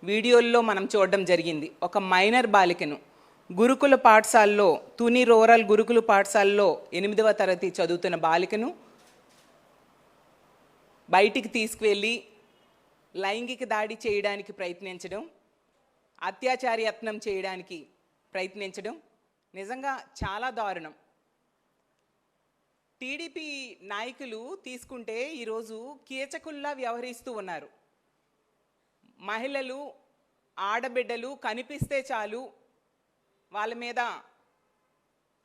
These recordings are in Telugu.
వీడియోల్లో మనం చూడడం జరిగింది. ఒక మైనర్ బాలికను గురుకుల పాఠశాలలో, తుని రూరల్ గురుకుల పాఠశాలలో 8వ తరగతి చదువుతున్న బాలికను బయటికి తీసుకువెళ్ళి లైంగిక దాడి చేయడానికి ప్రయత్నించడం, అత్యాచార యత్నం చేయడానికి ప్రయత్నించడం నిజంగా చాలా దారుణం. టీడీపీ నాయకులు తీసుకుంటే ఈరోజు కీచకుల్లా వ్యవహరిస్తూ ఉన్నారు. మహిళలు, ఆడబిడ్డలు కనిపిస్తే చాలు వాళ్ళ మీద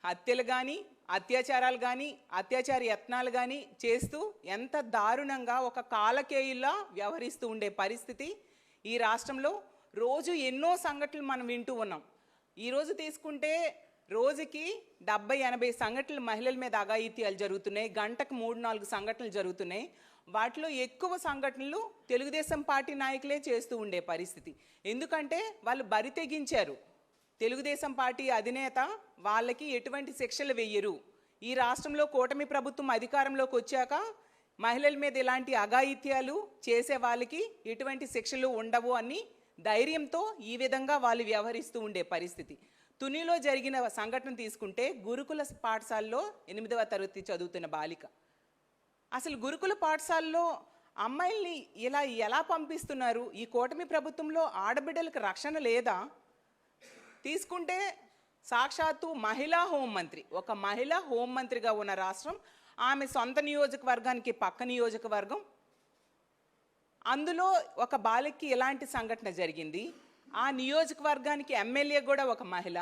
హత్యలు కానీ, అత్యాచారాలు కానీ, అత్యాచార యత్నాలు కానీ చేస్తూ ఎంత దారుణంగా ఒక కాలకేయుల్లా వ్యవహరిస్తూ ఉండే పరిస్థితి ఈ రాష్ట్రంలో రోజు ఎన్నో సంఘటనలు మనం వింటూ ఉన్నాం. ఈరోజు తీసుకుంటే రోజుకి 70-80 సంఘటనలు మహిళల మీద అఘాయిత్యాలు జరుగుతున్నాయి. గంటకు 3-4 సంఘటనలు జరుగుతున్నాయి. వాటిలో ఎక్కువ సంఘటనలు తెలుగుదేశం పార్టీ నాయకులే చేస్తూ ఉండే పరిస్థితి. ఎందుకంటే వాళ్ళు బరి తెగించారు. తెలుగుదేశం పార్టీ అధినేత వాళ్ళకి ఎటువంటి శిక్షలు వేయరు. ఈ రాష్ట్రంలో కూటమి ప్రభుత్వం అధికారంలోకి వచ్చాక మహిళల మీద ఇలాంటి అఘాయిత్యాలు చేసే వాళ్ళకి ఎటువంటి శిక్షలు ఉండవు అని ధైర్యంతో ఈ విధంగా వాళ్ళు వ్యవహరిస్తూ ఉండే పరిస్థితి. తునిలో జరిగిన సంఘటన తీసుకుంటే గురుకుల పాఠశాలలో 8వ తరగతి చదువుతున్న బాలిక. అసలు గురుకుల పాఠశాలలో అమ్మాయిల్ని ఇలా ఎలా పంపిస్తున్నారు? ఈ కూటమి ప్రభుత్వంలో ఆడబిడ్డలకు రక్షణ లేదా? తీసుకుంటే సాక్షాత్తు మహిళా హోంమంత్రి, ఒక మహిళా హోంమంత్రిగా ఉన్న రాష్ట్రం, ఆమె సొంత నియోజకవర్గానికి పక్క నియోజకవర్గం, అందులో ఒక బాలికకి ఎలాంటి సంఘటన జరిగింది? ఆ నియోజకవర్గానికి ఎమ్మెల్యే కూడా ఒక మహిళ,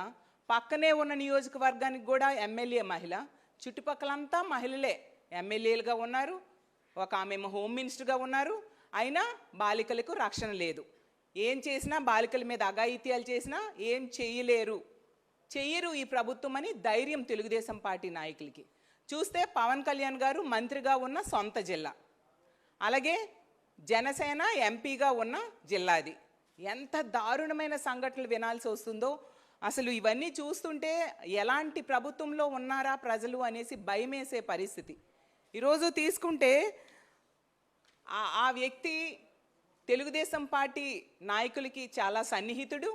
పక్కనే ఉన్న నియోజకవర్గానికి కూడా ఎమ్మెల్యే మహిళ, చుట్టుపక్కలంతా మహిళలే ఎమ్మెల్యేలుగా ఉన్నారు, ఒక ఆమె హోమ్ మినిస్టర్గా ఉన్నారు. అయినా బాలికలకు రక్షణ లేదు. ఏం చేసినా బాలికల మీద అఘాయిత్యాలు చేసినా ఏం చెయ్యరు ఈ ప్రభుత్వం అని ధైర్యం తెలుగుదేశం పార్టీ నాయకులకి. చూస్తే పవన్ కళ్యాణ్ గారు మంత్రిగా ఉన్న సొంత జిల్లా, అలాగే జనసేన ఎంపీగా ఉన్న జిల్లాది. ఎంత దారుణమైన సంఘటనలు వినాల్సి వస్తుందో అసలు ఇవన్నీ చూస్తుంటే ఎలాంటి ప్రభుత్వంలో ఉన్నారా ప్రజలు అనేసి భయమేసే పరిస్థితి. ఈరోజు తీసుకుంటే ఆ వ్యక్తి తెలుగుదేశం పార్టీ నాయకులకి చాలా సన్నిహితుడు.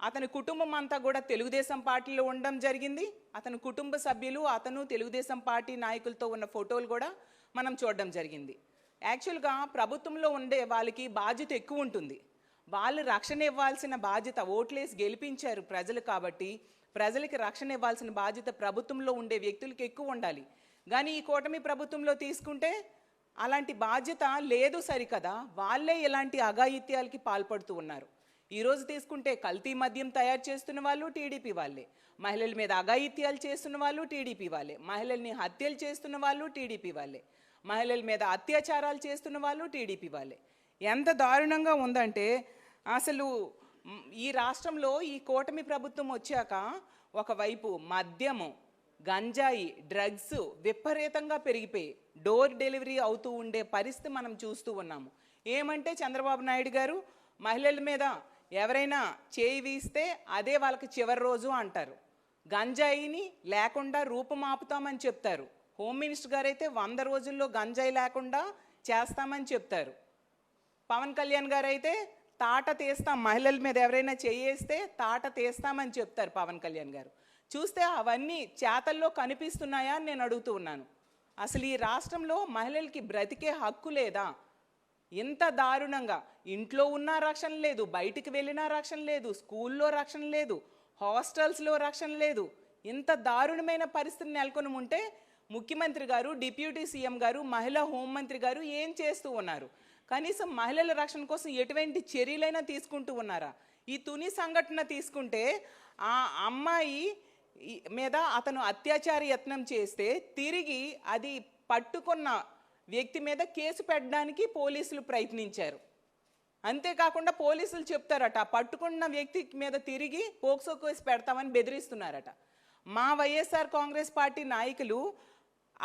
అతని కుటుంబం అంతా కూడా తెలుగుదేశం పార్టీలో ఉండడం జరిగింది. అతని కుటుంబ సభ్యులు, అతను తెలుగుదేశం పార్టీ నాయకులతో ఉన్న ఫోటోలు కూడా మనం చూడడం జరిగింది. యాక్చువల్గా ప్రభుత్వంలో ఉండే వాళ్ళకి బాధ్యత ఎక్కువ ఉంటుంది. వాళ్ళు రక్షణ ఇవ్వాల్సిన బాధ్యత, ఓట్లేసి గెలిపించారు ప్రజలు కాబట్టి ప్రజలకి రక్షణ ఇవ్వాల్సిన బాధ్యత ప్రభుత్వంలో ఉండే వ్యక్తులకి ఎక్కువ ఉండాలి. కానీ ఈ కూటమి ప్రభుత్వంలో తీసుకుంటే అలాంటి బాధ్యత లేదు సరికదా, వాళ్ళే ఇలాంటి అఘాయిత్యాలకి పాల్పడుతూ ఉన్నారు. ఈరోజు తీసుకుంటే కల్తీ మద్యం తయారు చేస్తున్న వాళ్ళు టీడీపీ వాళ్ళే, మహిళల మీద అఘాయిత్యాలు చేస్తున్న వాళ్ళు టీడీపీ వాళ్ళే, మహిళల్ని హత్యలు చేస్తున్న వాళ్ళు టీడీపీ వాళ్ళే, మహిళల మీద అత్యాచారాలు చేస్తున్న వాళ్ళు టీడీపీ వాళ్ళే. ఎంత దారుణంగా ఉందంటే అసలు ఈ రాష్ట్రంలో ఈ కూటమి ప్రభుత్వం వచ్చాక ఒకవైపు మద్యము, గంజాయి, డ్రగ్స్ విపరీతంగా పెరిగిపోయి డోర్ డెలివరీ అవుతూ ఉండే పరిస్థితి మనం చూస్తూ ఉన్నాము. ఏమంటే చంద్రబాబు నాయుడు గారు మహిళల మీద ఎవరైనా చేయి వీస్తే అదే వాళ్ళకి చివరి రోజు అంటారు. గంజాయిని లేకుండా రూపుమాపుతామని చెప్తారు. హోమ్ మినిస్టర్ గారు అయితే 100 రోజుల్లో గంజాయి లేకుండా చేస్తామని చెప్తారు. పవన్ కళ్యాణ్ గారు అయితే తాట తీస్తాం, మహిళల మీద ఎవరైనా చేయేస్తే తాట తీస్తామని చెప్తారు పవన్ కళ్యాణ్ గారు. చూస్తే అవన్నీ చేతల్లో కనిపిస్తున్నాయా అని నేను అడుగుతూ ఉన్నాను. అసలు ఈ రాష్ట్రంలో మహిళలకి బ్రతికే హక్కు లేదా? ఇంత దారుణంగా ఇంట్లో ఉన్నా రక్షణ లేదు, బయటికి వెళ్ళినా రక్షణ లేదు, స్కూల్లో రక్షణ లేదు, హాస్టల్స్లో రక్షణ లేదు. ఇంత దారుణమైన పరిస్థితి నెలకొని ఉంటే ముఖ్యమంత్రి గారు, డిప్యూటీ సీఎం గారు, మహిళా హోంమంత్రి గారు ఏం చేస్తూ ఉన్నారు? కనీసం మహిళల రక్షణ కోసం ఎటువంటి చర్యలైనా తీసుకుంటూ ఉన్నారా? ఈ తుని సంఘటన తీసుకుంటే ఆ అమ్మాయి మీద అతను అత్యాచార యత్నం చేస్తే తిరిగి అది పట్టుకున్న వ్యక్తి మీద కేసు పెట్టడానికి పోలీసులు ప్రయత్నించారు. అంతేకాకుండా పోలీసులు చెప్తారట పట్టుకున్న వ్యక్తి మీద తిరిగి పోక్సో కేసు పెడతామని బెదిరిస్తున్నారట. మా వైఎస్ఆర్ కాంగ్రెస్ పార్టీ నాయకులు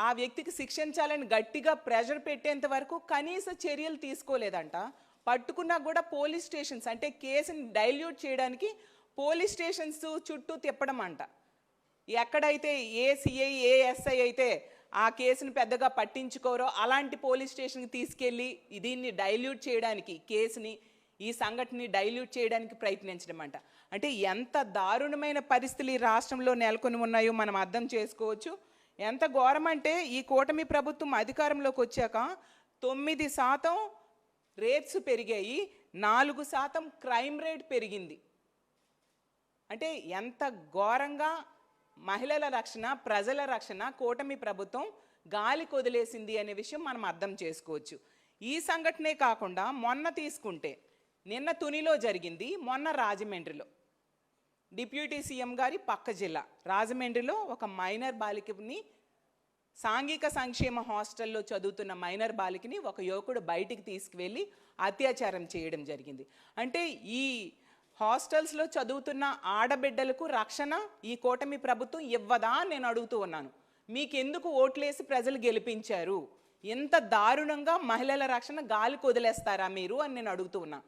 ఆ వ్యక్తికి శిక్షించాలని గట్టిగా ప్రెషర్ పెట్టేంత వరకు కనీస చర్యలు తీసుకోలేదంట. పట్టుకున్నా కూడా పోలీస్ స్టేషన్స్, అంటే కేసుని డైల్యూట్ చేయడానికి పోలీస్ స్టేషన్స్ చుట్టూ తిప్పడం అంట. ఎక్కడైతే ఏ సిఐ, ఏ ఎస్ఐ అయితే ఆ కేసును పెద్దగా పట్టించుకోరో అలాంటి పోలీస్ స్టేషన్కి తీసుకెళ్ళి దీన్ని డైల్యూట్ చేయడానికి కేసుని ఈ సంఘటనని డైల్యూట్ చేయడానికి ప్రయత్నించడం అంట. అంటే ఎంత దారుణమైన పరిస్థితులు ఈ రాష్ట్రంలో నెలకొని ఉన్నాయో మనం అర్థం చేసుకోవచ్చు. ఎంత ఘోరం అంటే ఈ కూటమి ప్రభుత్వం అధికారంలోకి వచ్చాక 9% రేట్స్ పెరిగాయి, 4% క్రైమ్ రేట్ పెరిగింది. అంటే ఎంత ఘోరంగా మహిళల రక్షణ, ప్రజల రక్షణ కూటమి ప్రభుత్వం గాలి కొదిలేసింది అనే విషయం మనం అర్థం చేసుకోవచ్చు. ఈ సంఘటనే కాకుండా మొన్న తీసుకుంటే నిన్న తునిలో జరిగింది, మొన్న రాజమండ్రిలో డిప్యూటీ సీఎం గారి పక్క జిల్లా రాజమండ్రిలో ఒక మైనర్ బాలికని, సాంఘిక సంక్షేమ హాస్టల్లో చదువుతున్న మైనర్ బాలికని ఒక యువకుడు బయటికి తీసుకువెళ్ళి అత్యాచారం చేయడం జరిగింది. అంటే ఈ హాస్టల్స్లో చదువుతున్న ఆడబిడ్డలకు రక్షణ ఈ కూటమి ప్రభుత్వం ఇవ్వదా అని నేను అడుగుతూ ఉన్నాను. మీకెందుకు ఓట్లేసి ప్రజలు గెలిపించారు? ఎంత దారుణంగా మహిళల రక్షణ గాలి కొదిలేస్తారా మీరు అని నేను అడుగుతూ ఉన్నా.